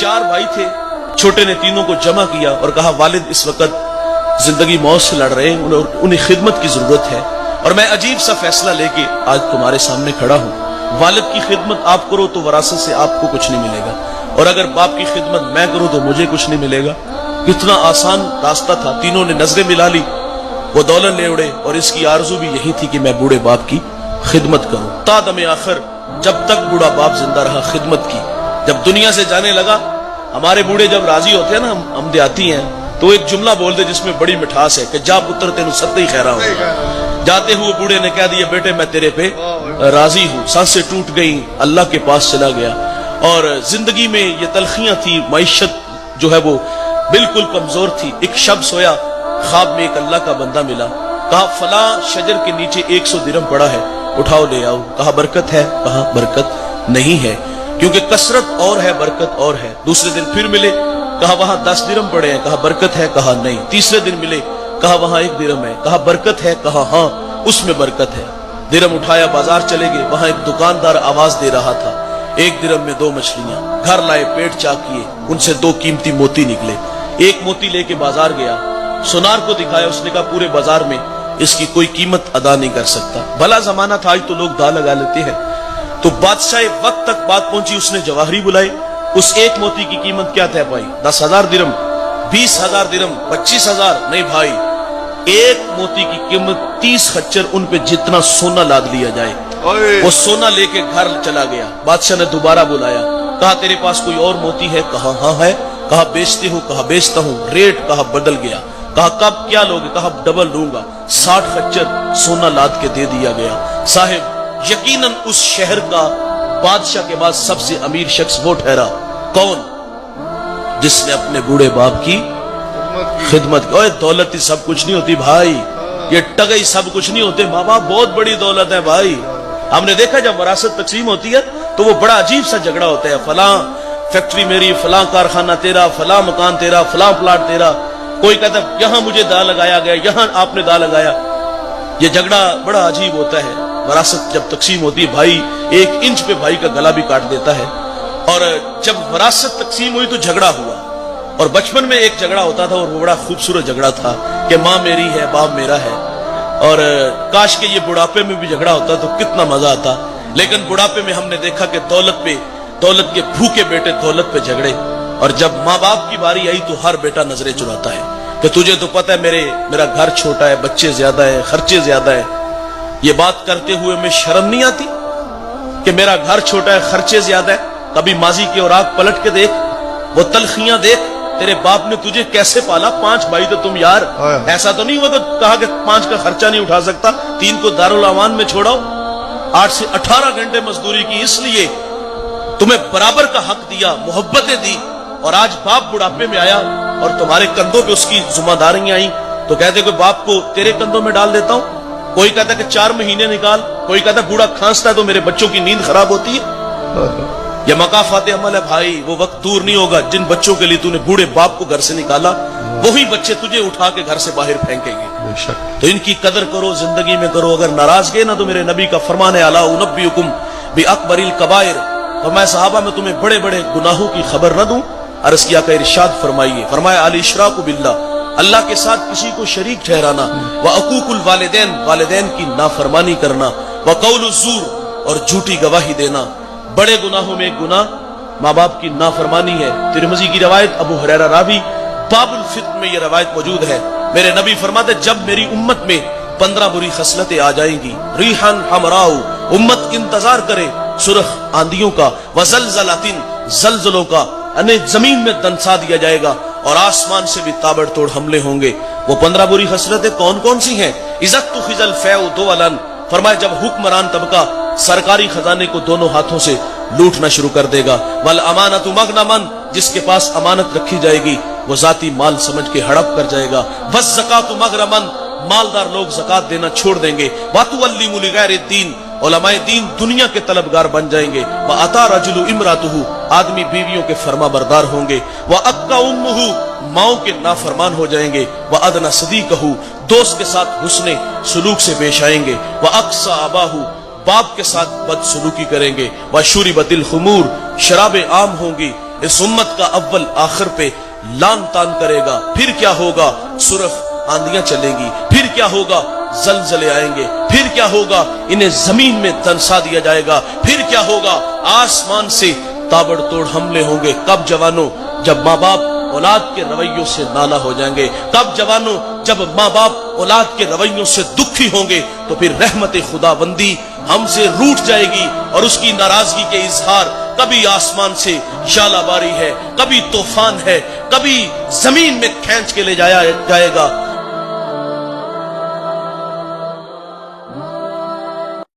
4 भाई थे, छोटे ने तीनों को जमा किया और कहा वालिद इस वक्त जिंदगी मौत से लड़ रहे हैं, उन्हें खिदमत की जरूरत है और मैं अजीब सा फैसला लेके आज तुम्हारे सामने खड़ा हूँ। वालिद की खिदमत आप करो तो वरासत से आपको कुछ नहीं मिलेगा, और अगर बाप की खिदमत मैं करूँ तो मुझे कुछ नहीं मिलेगा। कितना आसान रास्ता था। तीनों ने नजरें मिला ली, वो दौलत ले उड़े और इसकी आरजू भी यही थी कि मैं बूढ़े बाप की खिदमत करूं। तादम आखिर जब तक बूढ़ा बाप जिंदा रहा खिदमत की। जब दुनिया से जाने लगा, हमारे बूढ़े जब राजी होते हैं ना, हम देहाती हैं, तो एक जुमला बोलते जिसमें बड़ी मिठास है कि जा पुत्र तेनु सत्ते ही खैरा हूं। जाते हुए बूढ़े ने कह दिया बेटे मैं तेरे पे राजी हूं। सांसें टूट गई, अल्लाह के पास चला गया और जिंदगी में ये तलखियां थी, मईशत जो है वो बिल्कुल कमजोर थी। एक शब सोया, ख्वाब में एक अल्लाह का बंदा मिला, कहा फला शजर के नीचे 100 दिरहम पड़ा है, उठाओ ले आओ। कहा बरकत है? कहा बरकत नहीं है, क्योंकि कसरत और है बरकत और है। दूसरे दिन फिर मिले, कहा वहां 10 दिरहम पड़े हैं, कहा बरकत है? कहा नहीं। तीसरे दिन मिले, कहा वहां 1 दिरहम है, कहा बरकत है? कहा हाँ, उसमें बरकत है। दिरहम उठाया, बाजार चले गए, वहां एक दुकानदार आवाज दे रहा था 1 दिरहम में 2 मछलियां। घर लाए, पेट चाक किए, उनसे 2 कीमती मोती निकले। एक मोती लेके बाजार गया, सुनार को दिखाया, उसने कहा पूरे बाजार में इसकी कोई कीमत अदा नहीं कर सकता। भला जमाना था, आज तो लोग दा लगा लेते हैं। तो बादशाह वक्त तक बात पहुंची, उसने जवाहरी बुलाए, उस एक मोती की कीमत क्या तय पाई? 10,000 दिरहम, 20,000 दिरहम, 25,000? नहीं भाई, एक मोती की कीमत 30 खच्चर, उन पे जितना सोना लाद लिया जाए। वो सोना लेके घर चला गया। बादशाह ने दोबारा बुलाया, कहा तेरे पास कोई और मोती है? कहा हाँ है। कहा बेचते हो? कहा बेचता हूं। रेट? कहा बदल गया। कहा कब क्या लोगे? कहा डबल लूंगा। 60 खच्चर सोना लाद के दे दिया गया। साहिब यकीनन उस शहर का बादशाह के बाद सबसे अमीर शख्स वो ठहरा। कौन? जिसने अपने बूढ़े बाप की खिदमत की। ओए दौलत ही सब कुछ नहीं होती भाई, ये टगई सब कुछ नहीं होते। माँ बाप बहुत बड़ी दौलत है भाई। हमने देखा जब वरासत तकसीम होती है तो वो बड़ा अजीब सा झगड़ा होता है, फलां फैक्ट्री मेरी, फलां कारखाना तेरा, फलां मकान तेरा, फलां प्लाट तेरा। कोई कहता यहां मुझे दा लगाया गया, यहां आपने दा लगाया। ये झगड़ा बड़ा अजीब होता है। वरासत जब तकसीम होती है, भाई 1 इंच पे भाई का गला भी काट देता है। और जब वरासत तकसीम हुई तो झगड़ा हुआ, और बचपन में एक झगड़ा होता था और वो बड़ा खूबसूरत झगड़ा था कि माँ मेरी है, बाप मेरा है। और काश के ये बुढ़ापे में भी झगड़ा होता तो कितना मजा आता। लेकिन बुढ़ापे में हमने देखा कि दौलत के भूखे बेटे दौलत पे झगड़े, और जब माँ बाप की बारी आई तो हर बेटा नजरें चुराता है कि तुझे तो पता है मेरा घर छोटा है, बच्चे ज्यादा है, खर्चे ज्यादा है। ये बात करते हुए में शर्म नहीं आती कि मेरा घर छोटा है, खर्चे ज्यादा है? कभी माजी की और आंख पलट के देख, वो तलखियां देख, तेरे बाप ने तुझे कैसे पाला। 5 भाई तो तुम यार, ऐसा तो नहीं हुआ कि कहा कि 5 का खर्चा नहीं उठा सकता, 3 को दारुल अमान में छोड़ाओ। 8 से 18 घंटे मजदूरी की, इसलिए तुम्हें बराबर का हक दिया, मोहब्बतें दी। और आज बाप बुढ़ापे में आया और तुम्हारे कंधों पे उसकी जिम्मेदारियां आई, तो कहते कि बाप को तेरे कंधों में डाल देता हूं। कोई कहता कि 4 महीने निकाल, कोई कहता बूढ़ा खांसता है तो मेरे बच्चों की नींद खराब होती है। ये मकाफाते अमल है भाई, वो वक्त दूर नहीं होगा जिन बच्चों के लिए तूने बूढ़े बाप को घर से निकाला, वही बच्चे तुझे उठा के घर से बाहर फेंकेंगे। तो इनकी कदर करो, जिंदगी में करो। अगर नाराज गए ना तो मेरे नबी का फरमान है अला उनब्बिउकुम बि अकबरिल कबाइर, तो मैं सहाबा में तुम्हें बड़े बड़े गुनाहों की खबर न दूं? अर्ज किया का इरशाद फरमाइए, फरमाया अल इशराकु बिल्लाह, अल्लाह के साथ किसी को शरीक ठहराना, व अकूकुल वालिदैन, वालिदैन की नाफरमानी करना, व कौलु ज़ूर, और झूठी गवाही देना। बड़े गुनाहों में एक गुनाह माँ बाप की नाफरमानी है। तिरमिज़ी की रवायत, अबू हुरैरा रावी, बाबुल फित्न में यह रवायत मौजूद है। मेरे नबी फरमाते जब मेरी उम्मत में 15 बुरी खसलतें आ जाएंगी, रिहन हमराउ, उम्मत इंतजार करे सुरख आंधियों का, वज़लज़लातिन, जलजलों का, अने जमीन में दंसा दिया जाएगा और आसमान से भी ताबड़तोड़ हमले होंगे। वो 15 बुरी खसलतें कौन कौन सी हैं? इज़्ज़त तुखिज़ल फ़ैउ दुवलन, फरमाया जब हुक्मरान तबका सरकारी खजाने को दोनों हाथों से लूटना शुरू कर देगा। वल अमानतु मगनमन, जिसके पास अमानत रखी जाएगी वो जाती माल समझ के हड़प कर जाएगा। वज़ ज़कातु मगरमन, मालदार लोग ज़कात देना छोड़ देंगे। वातुअल्लिमु लिगैरिद्दीन, उलमाए दीन दुनिया के तलबगार बन जाएंगे। व अता रजुलु इमरातुहु, आदमी बीवियों के फरमा बरदार होंगे। व अक्का उम्मुहु, माओ के नाफरमान हो जाएंगे। व अदना सदीकहु, दोस्त के साथ हुस्ने सुलूक से पेश आएंगे। व अक्सा अबाहु, बाप के साथ बदसलूकी करेंगे। व शुरिबतिल खुमूर, शराबे आम होंगी। इस उम्मत का अव्वल आखिर पे लान तान करेगा। फिर क्या होगा? सुरख आंधियां चलेंगी। फिर क्या होगा? जलजले आएंगे। फिर क्या होगा? इन्हें जमीन में दंसा दिया जाएगा। फिर क्या होगा? आसमान से ताबड़तोड़ हमले होंगे। कब जवानों? जब माँ बाप औलाद के रवैयों से नाला हो जाएंगे। कब जवानों? जब माँ बाप औलाद के रवैयों से दुखी होंगे तो फिर रहमत खुदाबंदी हमसे रूठ जाएगी और उसकी नाराजगी के इजहार कभी आसमान से शालाबारी है, कभी तूफान है, कभी जमीन में खींच के ले जाया जाएगा।